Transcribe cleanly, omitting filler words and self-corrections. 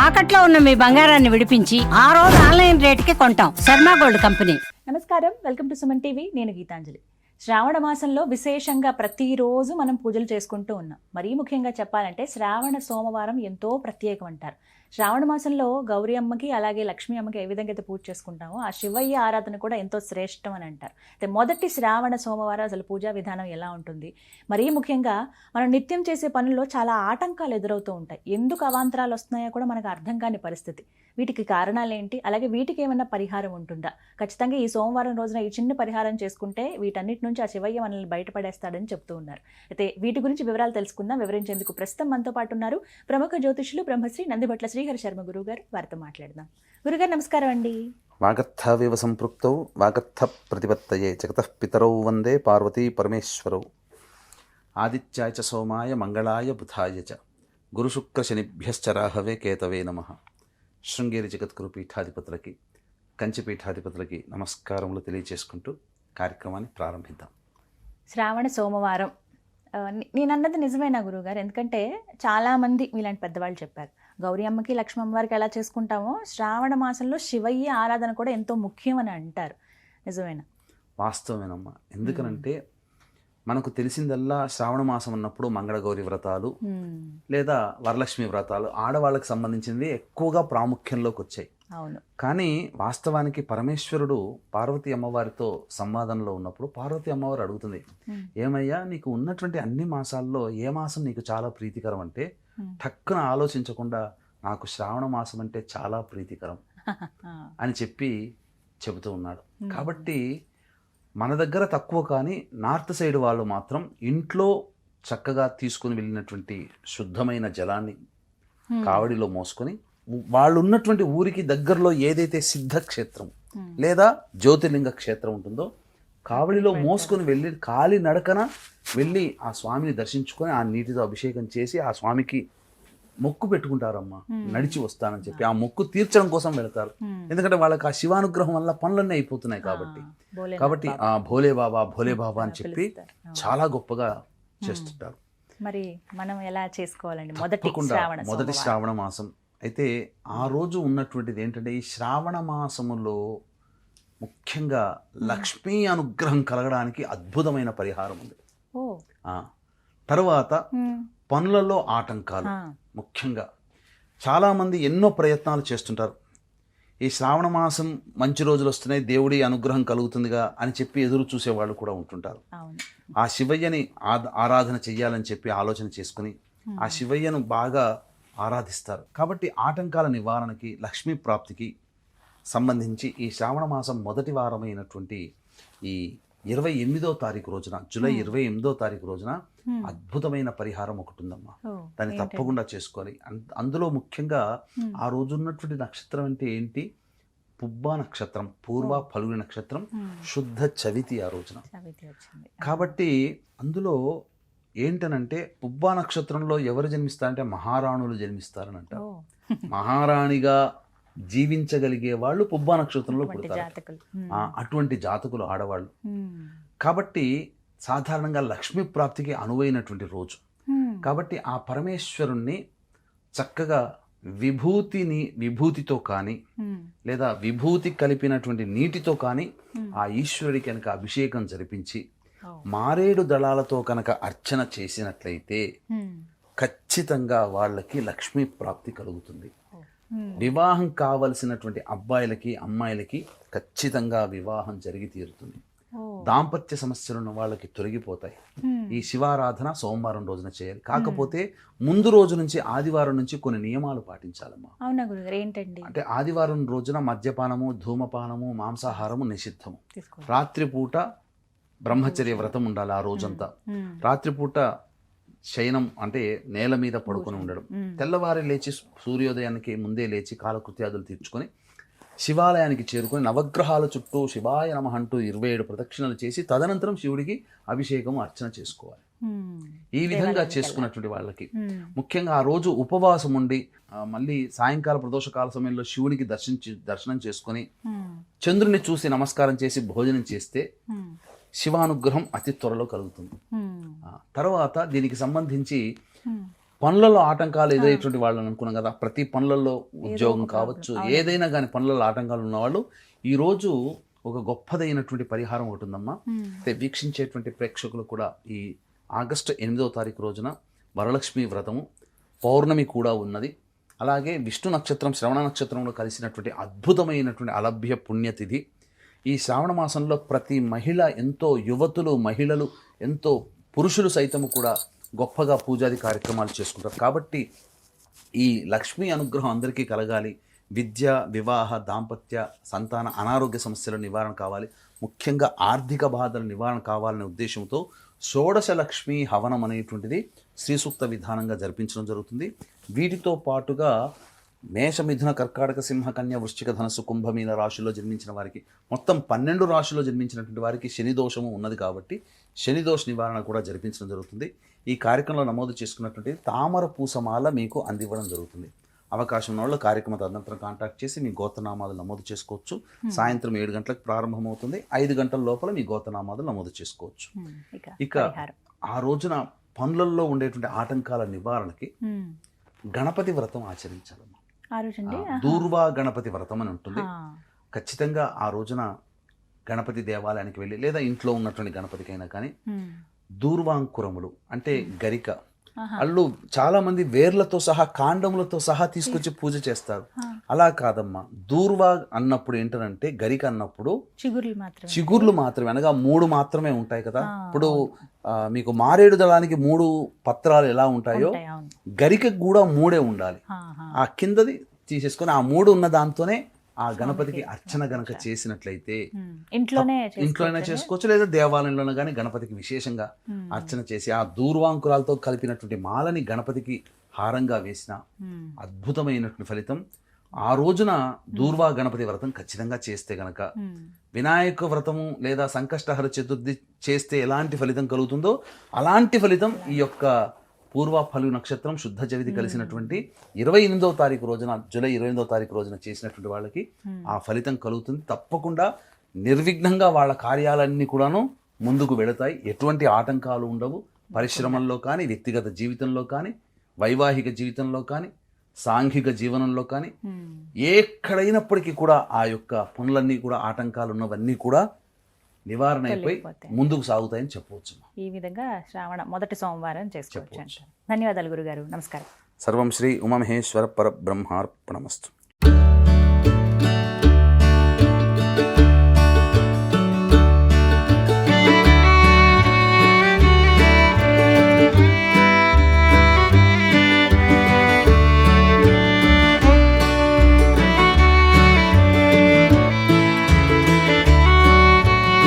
తాకట్లో ఉన్న మీ బంగారాన్ని విడిపించి ఆ రోజు ఆన్లైన్ రేటుకి కొంటాం. Sharma gold company. నమస్కారం, వెల్కమ్ టు సుమన్ టీవీ. నేను గీతాంజలి. శ్రావణ మాసంలో విశేషంగా ప్రతిరోజు మనం పూజలు చేసుకుంటూ ఉన్నాం. మరీ ముఖ్యంగా చెప్పాలంటే శ్రావణ సోమవారం ఎంతో ప్రత్యేకం అంటారు. శ్రావణ మాసంలో గౌరీ అమ్మకి అలాగే లక్ష్మీ అమ్మకి ఏ విధంగా అయితే పూజ చేసుకుంటామో ఆ శివయ్య ఆరాధన కూడా ఎంతో శ్రేష్టం అని అంటారు. అయితే మొదటి శ్రావణ సోమవారం అసలు పూజా విధానం ఎలా ఉంటుంది? మరీ ముఖ్యంగా మనం నిత్యం చేసే పనుల్లో చాలా ఆటంకాలు ఎదురవుతూ ఉంటాయి. ఎందుకు అవాంతరాలు వస్తున్నాయో కూడా మనకు అర్థం కాని పరిస్థితి. వీటికి కారణాలు ఏంటి? అలాగే వీటికి ఏమన్నా పరిహారం ఉంటుందా? ఖచ్చితంగా ఈ సోమవారం రోజున ఈ చిన్న పరిహారం చేసుకుంటే వీటన్నిటి నుంచి ఆ శివయ్య మనల్ని బయటపడేస్తాడని చెప్తూ ఉన్నారు. అయితే వీటి గురించి వివరాలు తెలుసుకుందాం. వివరించేందుకు ప్రస్తుతం మనతో పాటు ఉన్నారు ప్రముఖ జ్యోతిషులు బ్రహ్మశ్రీ నందిభట్ల శ్రీహరి శర్మ గురువు గారు. వారితో మాట్లాడదాం. గురుగారు నమస్కారం అండి. వాగర్థావివ సంపృక్తౌ వాగర్థ ప్రతిపత్తయే జగతః పితరౌ వందే పార్వతీ పరమేశ్వరౌ. ఆదిత్యాయ చ సోమాయ మంగళాయ బుధాయ చ గురుశుక్ర శనిభ్యశ్చ రాహవే కేతవే నమః. శృంగేరి జగద్గురు పీఠాధిపతులకి, కంచి పీఠాధిపతులకి నమస్కారములు తెలియజేసుకుంటూ కార్యక్రమాన్ని ప్రారంభిద్దాం. శ్రావణ సోమవారం నేను అన్నది నిజమేనా గురువుగారు? ఎందుకంటే చాలామంది మీలాంటి పెద్దవాళ్ళు చెప్పారు, గౌరీ అమ్మకి లక్ష్మీ అమ్మవారికి ఎలా చేసుకుంటామో శ్రావణ మాసంలో శివయ్య ఆరాధన కూడా ఎంతో ముఖ్యం అని అంటారు. నిజమేనా? వాస్తవమేనమ్మా. ఎందుకనంటే మనకు తెలిసిందల్లా శ్రావణ మాసం ఉన్నప్పుడు మంగళగౌరి వ్రతాలు లేదా వరలక్ష్మి వ్రతాలు ఆడవాళ్ళకి సంబంధించినవి ఎక్కువగా ప్రాముఖ్యంలోకి వచ్చాయి. అవును. కానీ వాస్తవానికి పరమేశ్వరుడు పార్వతీ అమ్మవారితో సంవాదంలో ఉన్నప్పుడు పార్వతీ అమ్మవారు అడుగుతుంది, ఏమయ్యా నీకు ఉన్నటువంటి అన్ని మాసాల్లో ఏ మాసం నీకు చాలా ప్రీతికరం అంటే టక్కున ఆలోచించకుండా నాకు శ్రావణ మాసం అంటే చాలా ప్రీతికరం అని చెబుతూ ఉన్నాడు. కాబట్టి మన దగ్గర తక్కువ, కానీ నార్త్ సైడ్ వాళ్ళు మాత్రం ఇంట్లో చక్కగా తీసుకుని వెళ్ళినటువంటి శుద్ధమైన జలాన్ని కావడిలో మోసుకొని వాళ్ళు ఉన్నటువంటి ఊరికి దగ్గరలో ఏదైతే సిద్ధక్షేత్రం లేదా జ్యోతిర్లింగ క్షేత్రం ఉంటుందో కావడిలో మోసుకొని వెళ్ళి కాలి నడకన వెళ్ళి ఆ స్వామిని దర్శించుకొని ఆ నీటితో అభిషేకం చేసి ఆ స్వామికి మొక్కు పెట్టుకుంటారమ్మా, నడిచి వస్తానని చెప్పి ఆ మొక్కు తీర్చడం కోసం వెళతారు. ఎందుకంటే వాళ్ళకి ఆ శివానుగ్రహం వల్ల పనులన్నీ అయిపోతున్నాయి కాబట్టి ఆ భోలే బాబా అని చెప్పి చాలా గొప్పగా చేస్తుంటారు. మరి మనం ఎలా చేసుకోవాలండి మొదటి శ్రావణ మాసం? అయితే ఆ రోజు ఉన్నటువంటిది ఏంటంటే ఈ శ్రావణ మాసములో ముఖ్యంగా లక్ష్మీ అనుగ్రహం కలగడానికి అద్భుతమైన పరిహారం ఉంది. తర్వాత పనులలో ఆటంకాలు, ముఖ్యంగా చాలామంది ఎన్నో ప్రయత్నాలు చేస్తుంటారు. ఈ శ్రావణ మాసం మంచి రోజులు వస్తున్నాయి, దేవుడి అనుగ్రహం కలుగుతుందిగా అని చెప్పి ఎదురు చూసేవాళ్ళు కూడా ఉంటుంటారు. ఆ శివయ్యని ఆరాధన చెయ్యాలని చెప్పి ఆలోచన చేసుకుని ఆ శివయ్యను బాగా ఆరాధిస్తారు. కాబట్టి ఆటంకాల నివారణకి, లక్ష్మీ ప్రాప్తికి సంబంధించి ఈ శ్రావణ మాసం మొదటి వారమైనటువంటి ఈ 28వ తారీఖు రోజున, జూలై 28వ తారీఖు రోజున అద్భుతమైన పరిహారం ఒకటి ఉందమ్మా. దాన్ని తప్పకుండా చేసుకోవాలి. అందులో ముఖ్యంగా ఆ రోజు ఉన్నటువంటి నక్షత్రం అంటే ఏంటి? పుబ్బా నక్షత్రం, పూర్వ ఫల్గుని నక్షత్రం, శుద్ధ చవితి ఆ రోజున. కాబట్టి అందులో ఏంటనంటే పుబ్బా నక్షత్రంలో ఎవరు జన్మిస్తారంటే మహారాణులు జన్మిస్తారని అంటారు. మహారాణిగా జీవించగలిగే వాళ్ళు పుబ్బా నక్షత్రంలో పుడతారు. అటువంటి జాతకులు ఆడవాళ్ళు. కాబట్టి సాధారణంగా లక్ష్మీ ప్రాప్తికి అనువైనటువంటి రోజు. కాబట్టి ఆ పరమేశ్వరుణ్ణి చక్కగా విభూతితో కానీ లేదా విభూతి కలిపినటువంటి నీటితో కానీ ఆ ఈశ్వరుడికి కనుక అభిషేకం జరిపించి మారేడు దళాలతో కనుక అర్చన చేసినట్లయితే ఖచ్చితంగా వాళ్ళకి లక్ష్మీ ప్రాప్తి కలుగుతుంది. వివాహం కావలసినటువంటి అబ్బాయిలకి అమ్మాయిలకి ఖచ్చితంగా వివాహం జరిగి తీరుతుంది. దాంపత్య సమస్యలు ఉన్న వాళ్ళకి తొలగిపోతాయి. ఈ శివారాధన సోమవారం రోజున చేయాలి. కాకపోతే ముందు రోజు నుంచి, ఆదివారం నుంచి కొన్ని నియమాలు పాటించాలమ్మా. అంటే ఆదివారం రోజున మద్యపానము, ధూమపానము, మాంసాహారము నిషిద్ధము. రాత్రిపూట బ్రహ్మచర్య వ్రతం ఉండాలి. ఆ రోజంతా రాత్రిపూట శయనం అంటే నేల మీద పడుకొని ఉండడం. తెల్లవారి లేచి సూర్యోదయానికి ముందే లేచి కాలకృత్యాదులు తీర్చుకొని శివాలయానికి చేరుకొని నవగ్రహాల చుట్టూ శివాయ నమః అంటూ 27 ప్రదక్షిణలు చేసి తదనంతరం శివుడికి అభిషేకం, అర్చన చేసుకోవాలి. ఈ విధంగా చేసుకున్నటువంటి వాళ్ళకి ముఖ్యంగా ఆ రోజు ఉపవాసం ఉండి మళ్ళీ సాయంకాల ప్రదోషకాల సమయంలో శివునికి దర్శనం చేసుకొని చంద్రుని చూసి నమస్కారం చేసి భోజనం చేస్తే శివానుగ్రహం అతి త్వరలో కలుగుతుంది. తర్వాత దీనికి సంబంధించి పనులలో ఆటంకాలు ఎదురయ్యేటువంటి వాళ్ళని అనుకున్నాం కదా, ప్రతి పనులలో ఉద్యోగం కావచ్చు, ఏదైనా కానీ పనులలో ఆటంకాలు ఉన్నవాళ్ళు ఈరోజు ఒక గొప్పదైనటువంటి పరిహారం ఒకటి ఉందమ్మా. అయితే వీక్షించేటువంటి ప్రేక్షకులు కూడా ఈ ఆగస్టు 8వ తారీఖు రోజున వరలక్ష్మి వ్రతము, పౌర్ణమి కూడా ఉన్నది. అలాగే విష్ణు నక్షత్రం శ్రవణ నక్షత్రంలో కలిసినటువంటి అద్భుతమైనటువంటి అలభ్య పుణ్యతిథి. ఈ శ్రావణ మాసంలో ప్రతి మహిళ ఎంతో, యువతులు మహిళలు ఎంతో, పురుషులు సైతము కూడా గొప్పగా పూజాది కార్యక్రమాలు చేసుకుంటారు. కాబట్టి ఈ లక్ష్మీ అనుగ్రహం అందరికీ కలగాలి, విద్య, వివాహ, దాంపత్య, సంతాన, అనారోగ్య సమస్యల నివారణ కావాలి, ముఖ్యంగా ఆర్థిక బాధల నివారణ కావాలనే ఉద్దేశంతో షోడశ లక్ష్మీ హవనం అనేటువంటిది శ్రీ సూక్త విధానంగా జరిపించడం జరుగుతుంది. వీటితో పాటుగా మేష, మిథున, కర్కాటక, సింహ, కన్య, వృశ్చిక, ధనస్సు, కుంభమీన రాశుల్లో జన్మించిన వారికి, మొత్తం 12 రాశుల్లో జన్మించినటువంటి వారికి శని దోషము ఉన్నది కాబట్టి శని దోష నివారణ కూడా జరిపించడం జరుగుతుంది. ఈ కార్యక్రమంలో నమోదు చేసుకున్నటువంటి తామర పూసమాల మీకు అందివ్వడం జరుగుతుంది. అవకాశం ఉన్న వాళ్ళు కార్యక్రమ తదనంతరం కాంటాక్ట్ చేసి మీ గోత్రనామాలు నమోదు చేసుకోవచ్చు. సాయంత్రం 7 గంటలకు ప్రారంభమవుతుంది. 5 గంటల లోపల మీ గోత్రనామాలు నమోదు చేసుకోవచ్చు. ఇక ఆ రోజున పనులలో ఉండేటువంటి ఆటంకాల నివారణకి గణపతి వ్రతం ఆచరించాలమ్మా. దూర్వా గణపతి వ్రతం అని ఉంటుంది. ఖచ్చితంగా ఆ రోజున గణపతి దేవాలయానికి వెళ్ళి, లేదా ఇంట్లో ఉన్నటువంటి గణపతికైనా కానీ దూర్వాంకురములు అంటే గరిక, అల్లు చాలా మంది వేర్లతో సహా, కాండములతో సహా తీసుకొచ్చి పూజ చేస్తారు. అలా కాదమ్మా, దూర్వా అన్నప్పుడు ఏంటంటే గరిక అన్నప్పుడు చిగుర్లు మాత్రమే, అనగా 3 మాత్రమే ఉంటాయి కదా. ఇప్పుడు మీకు మారేడు దళానికి 3 పత్రాలు ఎలా ఉంటాయో గరికకు కూడా 3 ఉండాలి. ఆ కిందది తీసేసుకొని ఆ 3 ఉన్న దాంతోనే ఆ గణపతికి అర్చన గనక చేసినట్లయితే ఇంట్లోనే చేసుకోవచ్చు, లేదా దేవాలయంలోనే కానీ గణపతికి విశేషంగా అర్చన చేసి ఆ దూర్వాంకురాలతో కలిపినటువంటి మాలని గణపతికి హారంగా వేసిన అద్భుతమైనటువంటి ఫలితం. ఆ రోజున దూర్వా గణపతి వ్రతం ఖచ్చితంగా చేస్తే గనక, వినాయక వ్రతము లేదా సంకష్టహర చతుర్థి చేస్తే ఎలాంటి ఫలితం కలుగుతుందో అలాంటి ఫలితం ఈ యొక్క పూర్వ ఫలు నక్షత్రం శుద్ధ చవితి కలిసినటువంటి 28వ తారీఖు రోజున, జూలై 28వ తారీఖు రోజున చేసినటువంటి వాళ్ళకి ఆ ఫలితం కలుగుతుంది. తప్పకుండా నిర్విఘ్నంగా వాళ్ళ కార్యాలన్నీ కూడాను ముందుకు వెళతాయి. ఎటువంటి ఆటంకాలు ఉండవు. పరిశ్రమల్లో కానీ, వ్యక్తిగత జీవితంలో కానీ, వైవాహిక జీవితంలో కానీ, సాంఘిక జీవనంలో కానీ, ఎక్కడైనప్పటికీ కూడా ఆ యొక్క పనులన్నీ కూడా, ఆటంకాలు ఉన్నవన్నీ కూడా నివారణ అయిపోయి ముందుకు సాగుతాయని చెప్పవచ్చు. ఈ విధంగా శ్రావణ మొదటి సోమవారం చేసుకోవచ్చు. ధన్యవాదాలు గురుగారు. నమస్కారం. సర్వం శ్రీ ఉమామహేశ్వర పరబ్రహ్మార్పణమస్తు.